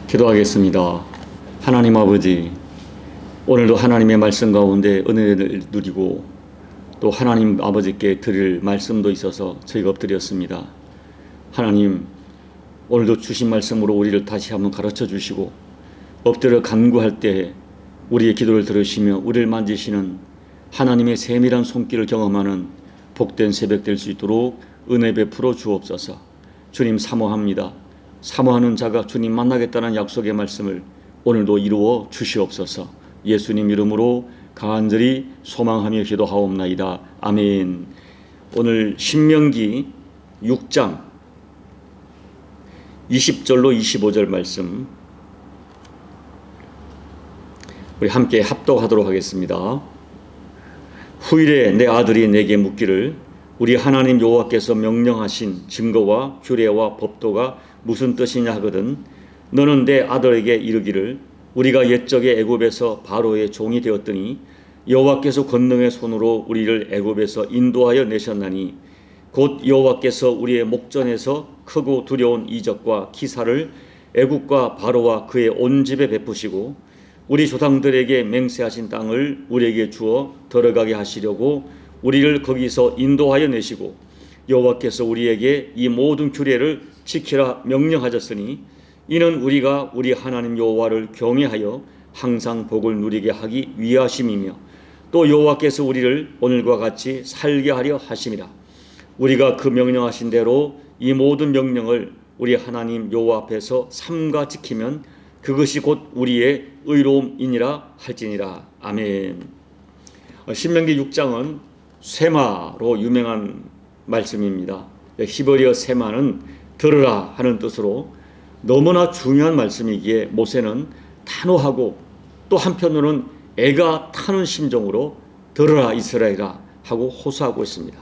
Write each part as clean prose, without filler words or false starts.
기도하겠습니다. 하나님 아버지, 오늘도 하나님의 말씀 가운데 은혜를 누리고 또 하나님 아버지께 드릴 말씀도 있어서 저희가 엎드렸습니다. 하나님, 오늘도 주신 말씀으로 우리를 다시 한번 가르쳐 주시고 엎드려 간구할 때 우리의 기도를 들으시며 우리를 만지시는 하나님의 세밀한 손길을 경험하는 복된 새벽 될 수 있도록 은혜 베풀어 주옵소서. 주님 사모합니다. 사모하는 자가 주님 만나겠다는 약속의 말씀을 오늘도 이루어 주시옵소서. 예수님 이름으로 간절히 소망하며 기도하옵나이다. 아멘. 오늘 신명기 6장 20절로 25절 말씀 우리 함께 합독하도록 하겠습니다. 후일에 내 아들이 내게 묻기를 우리 하나님 여호와께서 명령하신 증거와 규례와 법도가 무슨 뜻이냐 하거든 너는 내 아들에게 이르기를 우리가 옛적에 애굽에서 바로의 종이 되었더니 여호와께서 권능의 손으로 우리를 애굽에서 인도하여 내셨나니 곧 여호와께서 우리의 목전에서 크고 두려운 이적과 기사를 애굽과 바로와 그의 온 집에 베푸시고 우리 조상들에게 맹세하신 땅을 우리에게 주어 들어가게 하시려고 우리를 거기서 인도하여 내시고 여호와께서 우리에게 이 모든 규례를 지키라 명령하셨으니 이는 우리가 우리 하나님 여호와를 경외하여 항상 복을 누리게 하기 위하심이며 또 여호와께서 우리를 오늘과 같이 살게 하려 하심이라. 우리가 그 명령하신 대로 이 모든 명령을 우리 하나님 여호와 앞에서 삼가 지키면 그것이 곧 우리의 의로움이니라 할지니라. 아멘. 신명기 6장은 쇠마로 유명한 말씀입니다. 히브리어 쇠마는 들으라 하는 뜻으로 너무나 중요한 말씀이기에 모세는 단호하고 또 한편으로는 애가 타는 심정으로 들으라 이스라엘아 하고 호소하고 있습니다.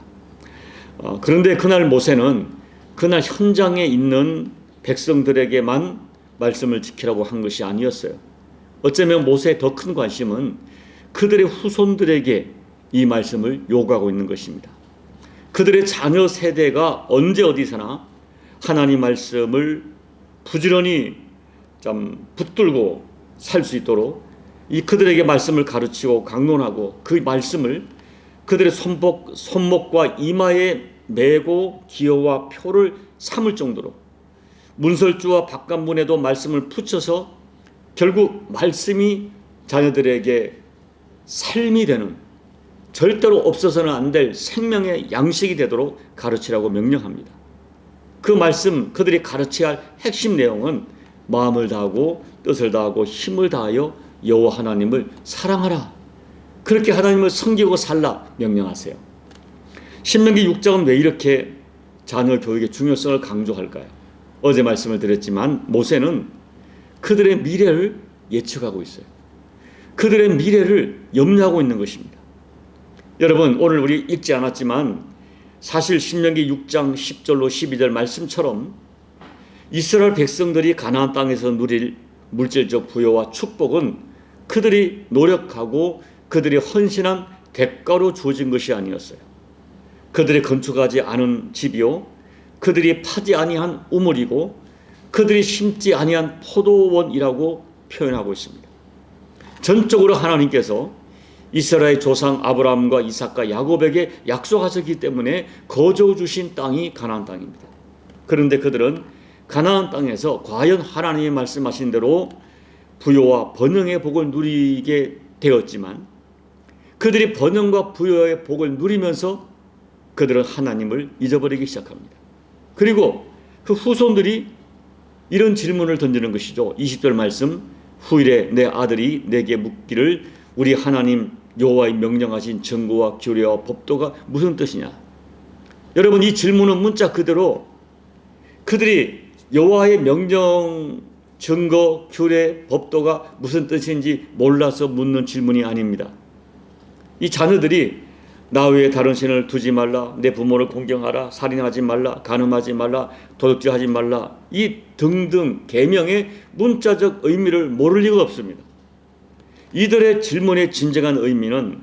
그런데 그날 모세는 그날 현장에 있는 백성들에게만 말씀을 지키라고 한 것이 아니었어요. 어쩌면 모세의 더 큰 관심은 그들의 후손들에게 이 말씀을 요구하고 있는 것입니다. 그들의 자녀 세대가 언제 어디서나 하나님 말씀을 부지런히 붙들고 살 수 있도록 이 그들에게 말씀을 가르치고 강론하고 그 말씀을 그들의 손목과 이마에 메고 기호와 표를 삼을 정도로 문설주와 바깥문에도 말씀을 붙여서 결국 말씀이 자녀들에게 삶이 되는 절대로 없어서는 안 될 생명의 양식이 되도록 가르치라고 명령합니다. 그 말씀 그들이 가르쳐야 할 핵심 내용은 마음을 다하고 뜻을 다하고 힘을 다하여 여호와 하나님을 사랑하라. 그렇게 하나님을 섬기고 살라 명령하세요. 신명기 6장은 왜 이렇게 자녀 교육의 중요성을 강조할까요? 어제 말씀을 드렸지만 모세는 그들의 미래를 예측하고 있어요. 그들의 미래를 염려하고 있는 것입니다. 여러분, 오늘 우리 읽지 않았지만 사실 신명기 6장 10절로 12절 말씀처럼 이스라엘 백성들이 가나안 땅에서 누릴 물질적 부여와 축복은 그들이 노력하고 그들이 헌신한 대가로 주어진 것이 아니었어요. 그들이 건축하지 않은 집이요 그들이 파지 아니한 우물이고 그들이 심지 아니한 포도원이라고 표현하고 있습니다. 전적으로 하나님께서 이스라엘 조상 아브라함과 이삭과 야곱에게 약속하셨기 때문에 거저 주신 땅이 가나안 땅입니다. 그런데 그들은 가나안 땅에서 과연 하나님이 말씀하신 대로 부요와 번영의 복을 누리게 되었지만 그들이 번영과 부요의 복을 누리면서 그들은 하나님을 잊어버리기 시작합니다. 그리고 그 후손들이 이런 질문을 던지는 것이죠. 20절 말씀 후일에 내 아들이 내게 묻기를 우리 하나님 여호와의 명령하신 증거와 규례와 법도가 무슨 뜻이냐. 여러분, 이 질문은 문자 그대로 그들이 여호와의 명령, 증거, 규례, 법도가 무슨 뜻인지 몰라서 묻는 질문이 아닙니다. 이 자녀들이 나 외에 다른 신을 두지 말라, 내 부모를 공경하라, 살인하지 말라, 간음하지 말라, 도둑질하지 말라, 이 등등 계명의 문자적 의미를 모를 리가 없습니다. 이들의 질문의 진정한 의미는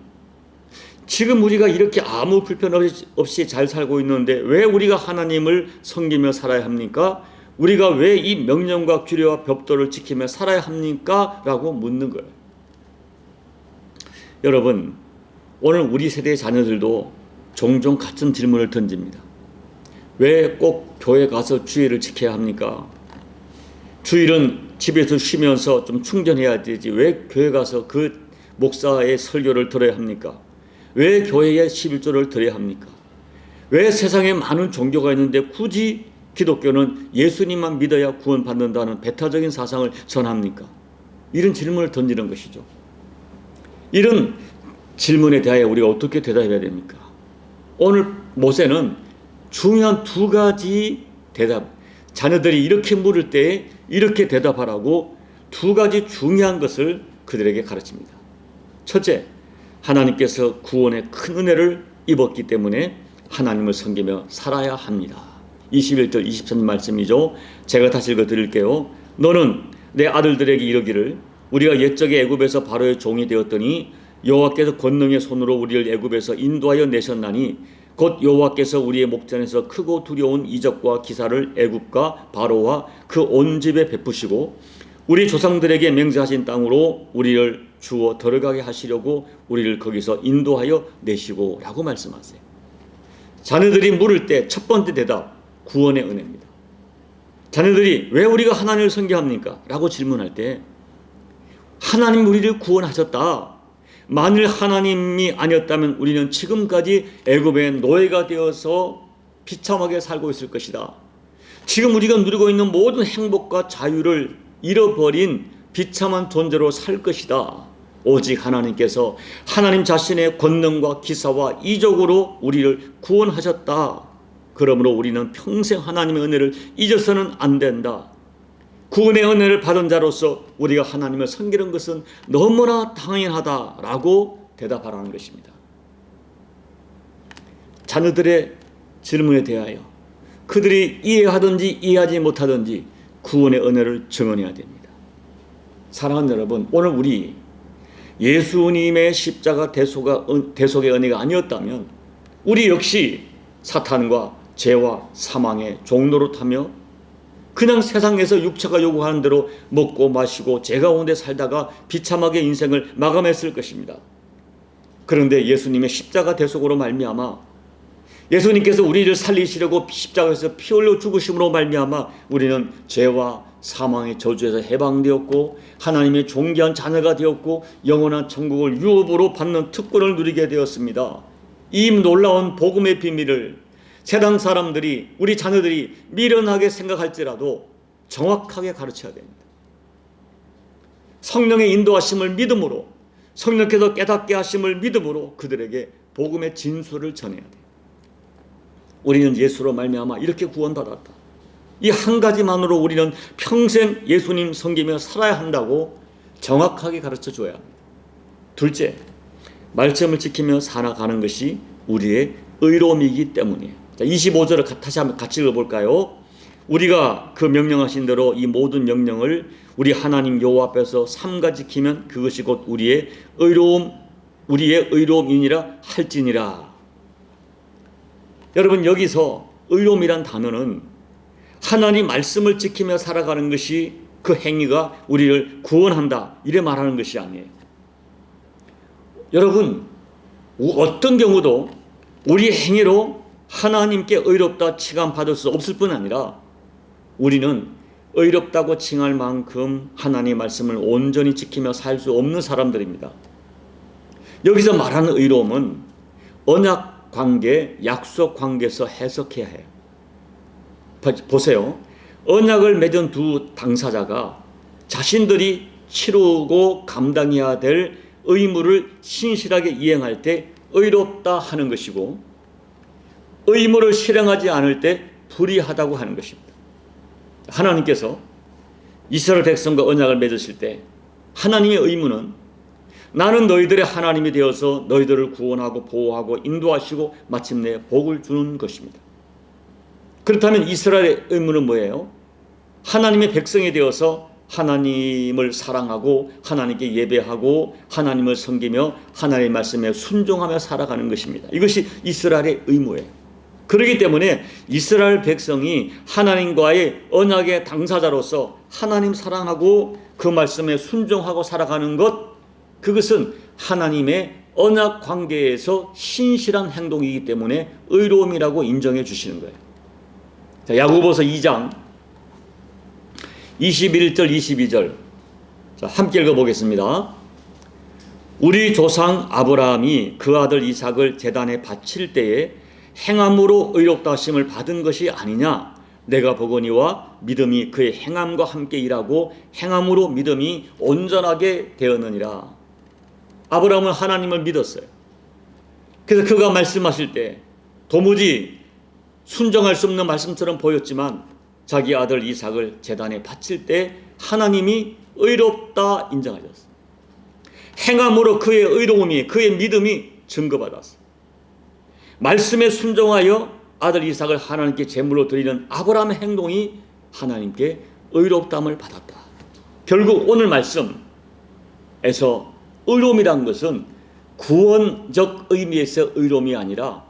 지금 우리가 이렇게 아무 불편 없이 잘 살고 있는데 왜 우리가 하나님을 섬기며 살아야 합니까? 우리가 왜 이 명령과 규례와 법도를 지키며 살아야 합니까? 라고 묻는 거예요. 여러분, 오늘 우리 세대의 자녀들도 종종 같은 질문을 던집니다. 왜 꼭 교회 가서 주일을 지켜야 합니까? 주일은 집에서 쉬면서 좀 충전해야 되지 왜 교회 가서 그 목사의 설교를 들어야 합니까? 왜 교회에 11조를 드려야 합니까? 왜 세상에 많은 종교가 있는데 굳이 기독교는 예수님만 믿어야 구원받는다는 배타적인 사상을 전합니까? 이런 질문을 던지는 것이죠. 이런 질문에 대하여 우리가 어떻게 대답해야 됩니까? 오늘 모세는 중요한 두 가지 대답, 자녀들이 이렇게 물을 때 이렇게 대답하라고 두 가지 중요한 것을 그들에게 가르칩니다. 첫째, 하나님께서 구원의 큰 은혜를 입었기 때문에 하나님을 섬기며 살아야 합니다. 21절 23절 말씀이죠. 제가 다시 읽어드릴게요. 너는 내 아들들에게 이르기를 우리가 옛적에 애굽에서 바로의 종이 되었더니 여호와께서 권능의 손으로 우리를 애굽에서 인도하여 내셨나니 곧 여호와께서 우리의 목전에서 크고 두려운 이적과 기사를 애굽과 바로와 그 온 집에 베푸시고 우리 조상들에게 맹세하신 땅으로 우리를 주어 들어가게 하시려고 우리를 거기서 인도하여 내시고 라고 말씀하세요. 자녀들이 물을 때 첫 번째 대답, 구원의 은혜입니다. 자녀들이 왜 우리가 하나님을 섬겨합니까? 라고 질문할 때 하나님 우리를 구원하셨다. 만일 하나님이 아니었다면 우리는 지금까지 애굽의 노예가 되어서 비참하게 살고 있을 것이다. 지금 우리가 누리고 있는 모든 행복과 자유를 잃어버린 비참한 존재로 살 것이다. 오직 하나님께서 하나님 자신의 권능과 기사와 이적으로 우리를 구원하셨다. 그러므로 우리는 평생 하나님의 은혜를 잊어서는 안 된다. 구원의 은혜를 받은 자로서 우리가 하나님을 섬기는 것은 너무나 당연하다라고 대답하라는 것입니다. 자녀들의 질문에 대하여 그들이 이해하든지 이해하지 못하든지 구원의 은혜를 증언해야 됩니다. 사랑하는 여러분, 오늘 우리 예수님의 십자가 대속의 은혜가 아니었다면 우리 역시 사탄과 죄와 사망의 종노릇하며 그냥 세상에서 육체가 요구하는 대로 먹고 마시고 죄 가운데 살다가 비참하게 인생을 마감했을 것입니다. 그런데 예수님의 십자가 대속으로 말미암아 예수님께서 우리를 살리시려고 십자가에서 피 흘려 죽으심으로 말미암아 우리는 죄와 사망의 저주에서 해방되었고 하나님의 존귀한 자녀가 되었고 영원한 천국을 유업으로 받는 특권을 누리게 되었습니다. 이 놀라운 복음의 비밀을 세상 사람들이 우리 자녀들이 미련하게 생각할지라도 정확하게 가르쳐야 됩니다. 성령의 인도하심을 믿음으로 성령께서 깨닫게 하심을 믿음으로 그들에게 복음의 진수를 전해야 돼요. 우리는 예수로 말미암아 이렇게 구원받았다. 이 한 가지만으로 우리는 평생 예수님 섬기며 살아야 한다고 정확하게 가르쳐 줘야 합니다. 둘째, 말씀을 지키며 살아가는 것이 우리의 의로움이기 때문이에요. 자, 25절을 다시 한번 같이 읽어볼까요? 우리가 그 명령하신 대로 이 모든 명령을 우리 하나님 여호와 앞에서 삼가 지키면 그것이 곧 우리의 의로움이니라 할지니라. 여러분, 여기서 의로움이란 단어는 하나님 말씀을 지키며 살아가는 것이 그 행위가 우리를 구원한다 이래 말하는 것이 아니에요. 여러분, 어떤 경우도 우리 행위로 하나님께 의롭다 칭함받을 수 없을 뿐 아니라 우리는 의롭다고 칭할 만큼 하나님의 말씀을 온전히 지키며 살 수 없는 사람들입니다. 여기서 말하는 의로움은 언약 관계, 약속 관계에서 해석해야 해요. 보세요. 언약을 맺은 두 당사자가 자신들이 치르고 감당해야 될 의무를 신실하게 이행할 때 의롭다 하는 것이고 의무를 실행하지 않을 때 불의하다고 하는 것입니다. 하나님께서 이스라엘 백성과 언약을 맺으실 때 하나님의 의무는 나는 너희들의 하나님이 되어서 너희들을 구원하고 보호하고 인도하시고 마침내 복을 주는 것입니다. 그렇다면 이스라엘의 의무는 뭐예요? 하나님의 백성이 되어서 하나님을 사랑하고 하나님께 예배하고 하나님을 섬기며 하나님의 말씀에 순종하며 살아가는 것입니다. 이것이 이스라엘의 의무예요. 그렇기 때문에 이스라엘 백성이 하나님과의 언약의 당사자로서 하나님 사랑하고 그 말씀에 순종하고 살아가는 것, 그것은 하나님의 언약 관계에서 신실한 행동이기 때문에 의로움이라고 인정해 주시는 거예요. 자, 야고보서 2장 21절 22절 자, 함께 읽어보겠습니다. 우리 조상 아브라함이 그 아들 이삭을 제단에 바칠 때에 행함으로 의롭다 하심을 받은 것이 아니냐. 내가 보거니와 믿음이 그의 행함과 함께 일하고 행함으로 믿음이 온전하게 되었느니라. 아브라함은 하나님을 믿었어요. 그래서 그가 말씀하실 때 도무지 순종할 수 없는 말씀처럼 보였지만 자기 아들 이삭을 제단에 바칠 때 하나님이 의롭다 인정하셨어요. 행함으로 그의 의로움이, 그의 믿음이 증거받았어요. 말씀에 순종하여 아들 이삭을 하나님께 제물로 드리는 아브라함의 행동이 하나님께 의롭다함을 받았다. 결국 오늘 말씀에서 의로움이란 것은 구원적 의미에서 의로움이 아니라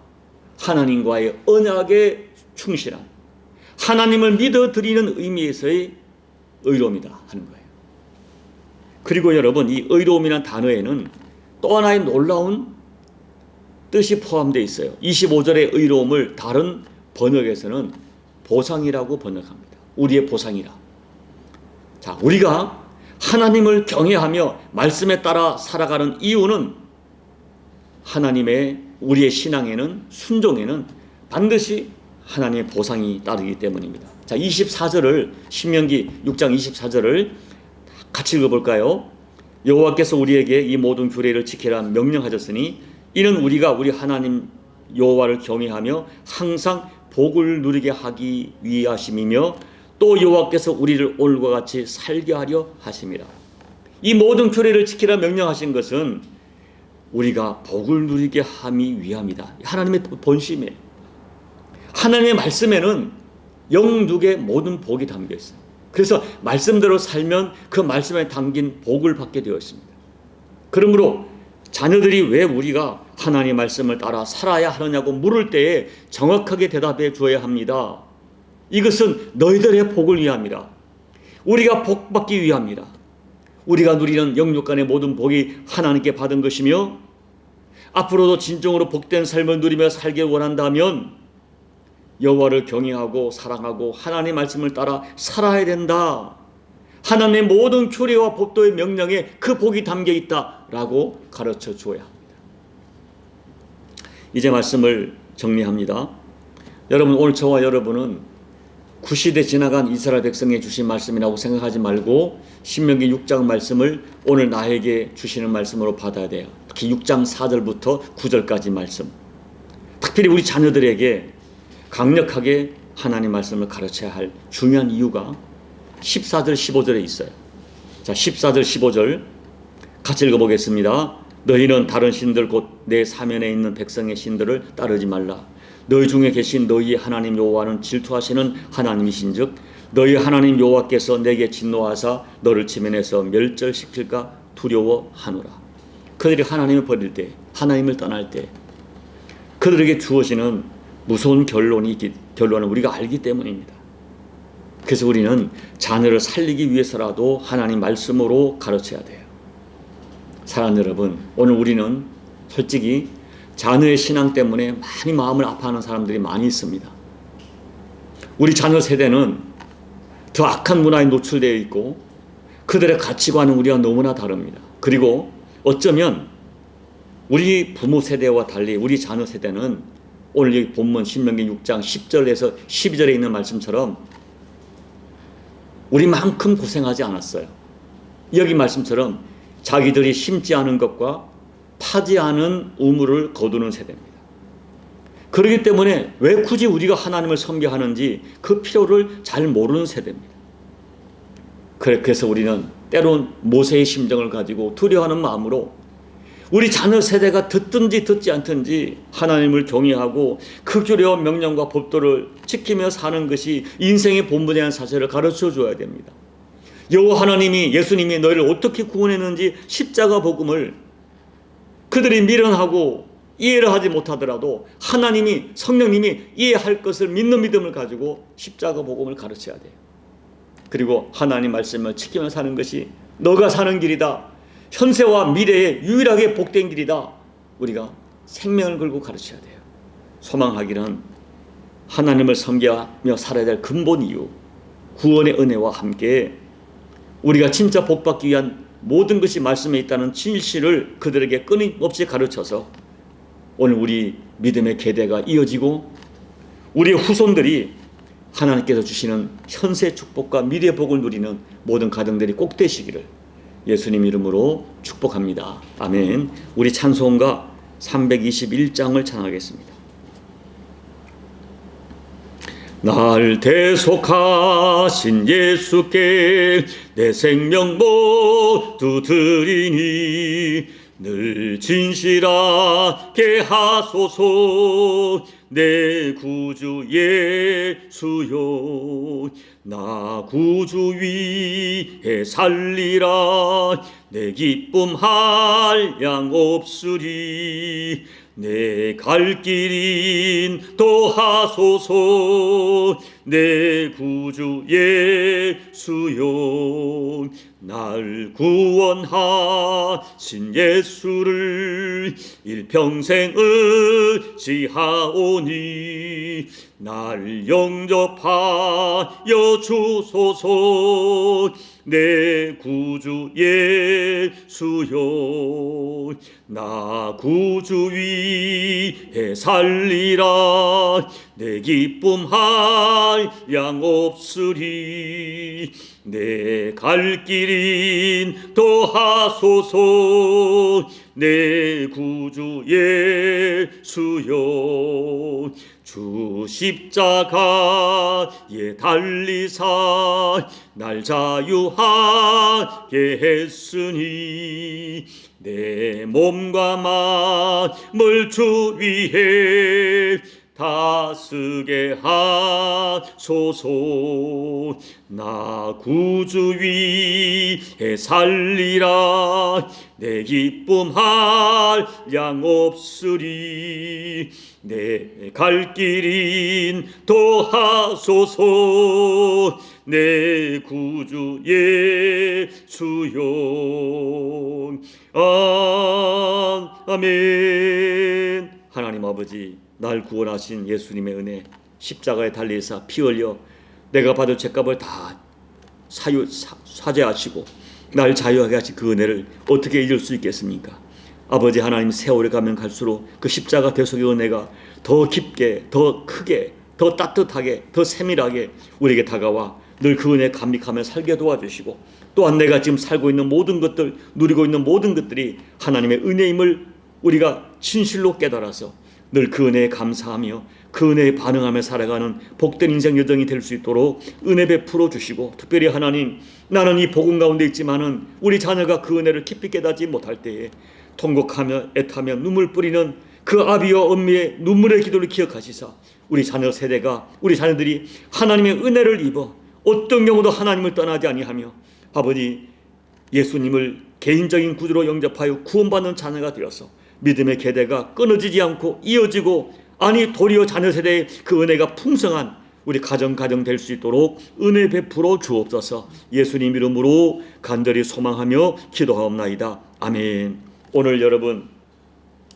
하나님과의 언약에 충실한, 하나님을 믿어드리는 의미에서의 의로움이다 하는 거예요. 그리고 여러분, 이 의로움이라는 단어에는 또 하나의 놀라운 뜻이 포함되어 있어요. 25절의 의로움을 다른 번역에서는 보상이라고 번역합니다. 우리의 보상이라. 자, 우리가 하나님을 경외하며 말씀에 따라 살아가는 이유는 하나님의 우리의 신앙에는, 순종에는 반드시 하나님의 보상이 따르기 때문입니다. 자, 24절을, 신명기 6장 24절을 같이 읽어볼까요? 여호와께서 우리에게 이 모든 규례를 지키라 명령하셨으니 이는 우리가 우리 하나님 여호와를 경외하며 항상 복을 누리게 하기 위하심이며 또 여호와께서 우리를 오늘과 같이 살게 하려 하심이라. 이 모든 규례를 지키라 명령하신 것은 우리가 복을 누리게 함이 위함이다. 하나님의 본심이에요. 하나님의 말씀에는 영육의 모든 복이 담겨 있어요. 그래서 말씀대로 살면 그 말씀에 담긴 복을 받게 되어 있습니다. 그러므로 자녀들이 왜 우리가 하나님의 말씀을 따라 살아야 하느냐고 물을 때에 정확하게 대답해 줘야 합니다. 이것은 너희들의 복을 위함이라. 우리가 복 받기 위함이라. 우리가 누리는 영육 간의 모든 복이 하나님께 받은 것이며 앞으로도 진정으로 복된 삶을 누리며 살길 원한다면 여호와를 경외하고 사랑하고 하나님의 말씀을 따라 살아야 된다. 하나님의 모든 규례와 법도의 명령에 그 복이 담겨 있다라고 가르쳐 주어야 합니다. 이제 말씀을 정리합니다. 여러분, 오늘 저와 여러분은 구시대 지나간 이스라엘 백성에 주신 말씀이라고 생각하지 말고 신명기 6장 말씀을 오늘 나에게 주시는 말씀으로 받아야 돼요. 특히 6장 4절부터 9절까지 말씀. 특별히 우리 자녀들에게 강력하게 하나님 말씀을 가르쳐야 할 중요한 이유가 14절 15절에 있어요. 자, 14절 15절 같이 읽어보겠습니다. 너희는 다른 신들 곧 내 사면에 있는 백성의 신들을 따르지 말라. 너희 중에 계신 너희의 하나님 여호와는 질투하시는 하나님이신즉 너희 하나님 여호와께서 내게 진노하사 너를 지면에서 멸절시킬까 두려워하노라. 그들이 하나님을 버릴 때, 하나님을 떠날 때 그들에게 주어지는 무서운 결론은 우리가 알기 때문입니다. 그래서 우리는 자녀를 살리기 위해서라도 하나님 말씀으로 가르쳐야 돼요. 사랑하는 여러분, 오늘 우리는 솔직히 자녀의 신앙 때문에 많이 마음을 아파하는 사람들이 많이 있습니다. 우리 자녀 세대는 더 악한 문화에 노출되어 있고 그들의 가치관은 우리와 너무나 다릅니다. 그리고 어쩌면 우리 부모 세대와 달리 우리 자녀 세대는 오늘 여기 본문 신명기 6장 10절에서 12절에 있는 말씀처럼 우리만큼 고생하지 않았어요. 여기 말씀처럼 자기들이 심지 않은 것과 파지 않은 우물을 거두는 세대입니다. 그렇기 때문에 왜 굳이 우리가 하나님을 섬겨하는지 그 필요를 잘 모르는 세대입니다. 그래서 우리는 때론 모세의 심정을 가지고 두려워하는 마음으로 우리 자녀 세대가 듣든지 듣지 않든지 하나님을 경외하고 그 규례와 명령과 법도를 지키며 사는 것이 인생의 본분이라는 사실을 가르쳐 줘야 됩니다. 여호와 하나님이, 예수님이 너희를 어떻게 구원했는지 십자가 복음을 그들이 미련하고 이해를 하지 못하더라도 하나님이, 성령님이 이해할 것을 믿는 믿음을 가지고 십자가 복음을 가르쳐야 돼요. 그리고 하나님 말씀을 지키며 사는 것이 너가 사는 길이다, 현세와 미래에 유일하게 복된 길이다, 우리가 생명을 걸고 가르쳐야 돼요. 소망하기는 하나님을 섬기며 살아야 될 근본 이유, 구원의 은혜와 함께 우리가 진짜 복받기 위한 모든 것이 말씀에 있다는 진실을 그들에게 끊임없이 가르쳐서 오늘 우리 믿음의 계대가 이어지고 우리의 후손들이 하나님께서 주시는 현세 축복과 미래 복을 누리는 모든 가정들이 꼭 되시기를 예수님 이름으로 축복합니다. 아멘. 우리 찬송가 321장을 찬양하겠습니다. 날 대속하신 예수께 내 생명 모두 드리니 늘 진실하게 하소서. 내 구주 예수여, 나 구주 위에 살리라. 내 기쁨 한량 없으리. 내 갈 길인 도하소서. 내 구주 예수여, 날 구원하신 예수를 일평생 의지하오니 날 영접하여 주소서. 내 구주 예수여, 나 구주 위에 살리라. 내 기쁨 한량 없으리. 내 갈 길인 도하소서. 내 구주 예수여, 주 십자가에 달리사 날 자유하게 했으니 내 몸과 마음을 주 위에 다스게 하소서. 나 구주 위에 살리라. 내 기쁨 한량 없으리. 내 갈 길인 도하소서. 내 구주 예수여. 아멘. 하나님 아버지, 날 구원하신 예수님의 은혜, 십자가에 달리사 피 흘려 내가 받을 죄값을 다 사죄하시고 날 자유하게 하신 그 은혜를 어떻게 잊을 수 있겠습니까? 아버지 하나님, 세월이 가면 갈수록 그 십자가 대속의 은혜가 더 깊게, 더 크게, 더 따뜻하게, 더 세밀하게 우리에게 다가와 늘 그 은혜에 감격하며 살게 도와주시고, 또한 내가 지금 살고 있는 모든 것들, 누리고 있는 모든 것들이 하나님의 은혜임을 우리가 진실로 깨달아서 늘 그 은혜에 감사하며 그 은혜에 반응하며 살아가는 복된 인생 여정이 될 수 있도록 은혜 베풀어 주시고, 특별히 하나님, 나는 이 복음 가운데 있지만은 우리 자녀가 그 은혜를 깊이 깨닫지 못할 때에 통곡하며 애타며 눈물 뿌리는 그 아비와 엄미의 눈물의 기도를 기억하시사 우리 자녀 세대가, 우리 자녀들이 하나님의 은혜를 입어 어떤 경우도 하나님을 떠나지 아니하며 아버지 예수님을 개인적인 구주로 영접하여 구원받는 자녀가 되어서 믿음의 계대가 끊어지지 않고 이어지고, 아니 도리어 자녀 세대의 그 은혜가 풍성한 우리 가정 될 수 있도록 은혜 베풀어 주옵소서. 예수님 이름으로 간절히 소망하며 기도하옵나이다. 아멘. 오늘 여러분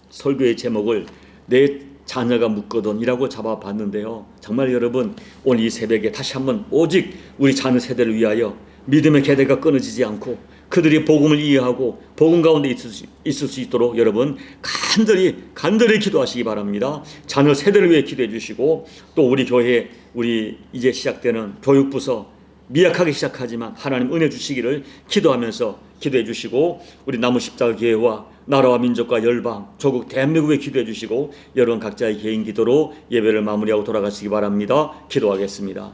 설교의 제목을 내 자녀가 묻거든이라고 잡아봤는데요, 정말 여러분 오늘 이 새벽에 다시 한번 오직 우리 자녀 세대를 위하여 믿음의 계대가 끊어지지 않고 그들이 복음을 이해하고 복음 가운데 있을 수 있도록 여러분 간절히 기도하시기 바랍니다. 자녀 세대를 위해 기도해 주시고, 또 우리 교회, 우리 이제 시작되는 교육부서 미약하게 시작하지만 하나님 은혜 주시기를 기도하면서 기도해 주시고, 우리 남우십자가 교회와 나라와 민족과 열방, 조국 대한민국에 기도해 주시고, 여러분 각자의 개인 기도로 예배를 마무리하고 돌아가시기 바랍니다. 기도하겠습니다.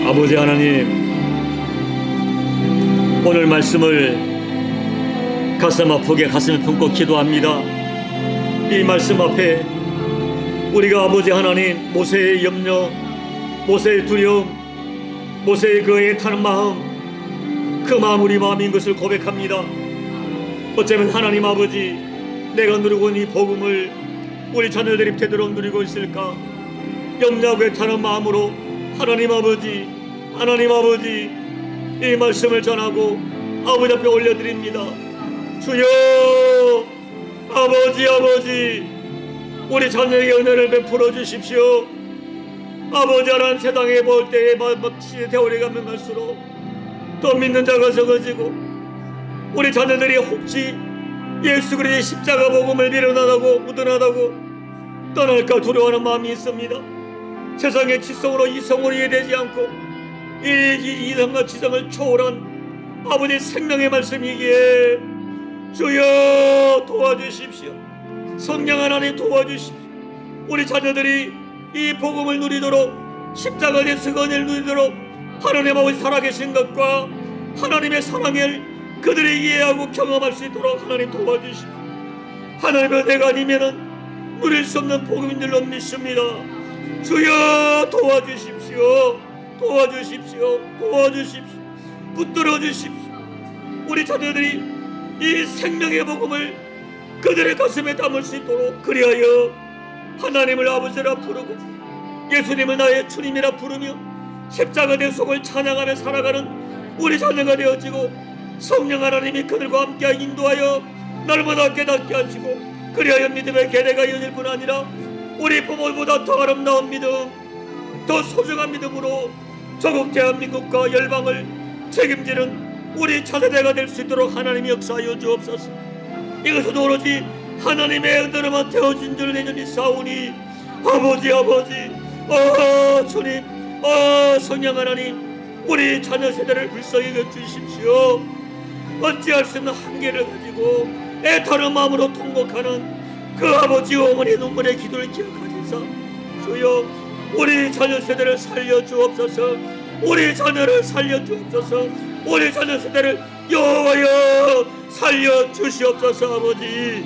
아버지 하나님, 오늘 말씀을 가슴 아프게 가슴을 품고 기도합니다. 이 말씀 앞에 우리가 아버지 하나님, 모세의 염려, 모세의 두려움, 모세의 그 애타는 마음, 그 마음 우리 마음인 것을 고백합니다. 어쩌면 하나님 아버지, 내가 누리고 있는 이 복음을 우리 자녀들이 되도록 누리고 있을까? 염려하고 애타는 마음으로 하나님 아버지 이 말씀을 전하고 아버지 앞에 올려드립니다. 주여, 아버지 우리 자녀에게 은혜를 베풀어 주십시오. 아버지, 하나님, 세상에 볼 때에 시대 세월이 가면 갈수록 더 믿는 자가 적어지고 우리 자녀들이 혹시 예수 그리스도의 십자가 복음을 미련하다고 무던하다고 떠날까 두려워하는 마음이 있습니다. 세상의 지성으로 이성으로 이해되지 않고 이 이성과 지성을 초월한 아버지 생명의 말씀이기에 주여 도와주십시오. 성령 하나님 도와주십시오. 우리 자녀들이 이 복음을 누리도록 십자가의 승언을 누리도록 하나님 아버지 살아계신 것과 하나님의 사랑을 그들이 이해하고 경험할 수 있도록 하나님 도와주십시오. 하나님의 은혜가 아니면은 누릴 수 없는 복음인 줄로 믿습니다. 주여 도와주십시오. 붙들어 주십시오. 우리 자녀들이 이 생명의 복음을 그들의 가슴에 담을 수 있도록 그리하여 하나님을 아버지라 부르고 예수님을 나의 주님이라 부르며 십자가 내 속을 찬양하며 살아가는 우리 자녀가 되어지고 성령 하나님이 그들과 함께 인도하여 날마다 깨닫게 하시고 그리하여 믿음의 계대가 이어질 뿐 아니라 우리 부모보다 더 아름다운 믿음, 더 소중한 믿음으로 조국 대한민국과 열방을 책임지는 우리 차세대가 될 수 있도록 하나님이 역사하여 주옵소서. 이것은 오로지 하나님의 은혜로만 되어진 줄 내년이 싸우니 아버지 주님, 성령 하나님, 우리 자녀 세대를 불쌍히 여주십시오. 어찌할 수 없는 한계를 가지고 애타는 마음으로 통곡하는 그 아버지 어머니의 눈물의 기도를 기억하시사 주여 우리 자녀 세대를 살려 주옵소서. 우리 자녀를 살려 주옵소서. 우리 자녀 세대를 여호와여 살려 주시옵소서. 아버지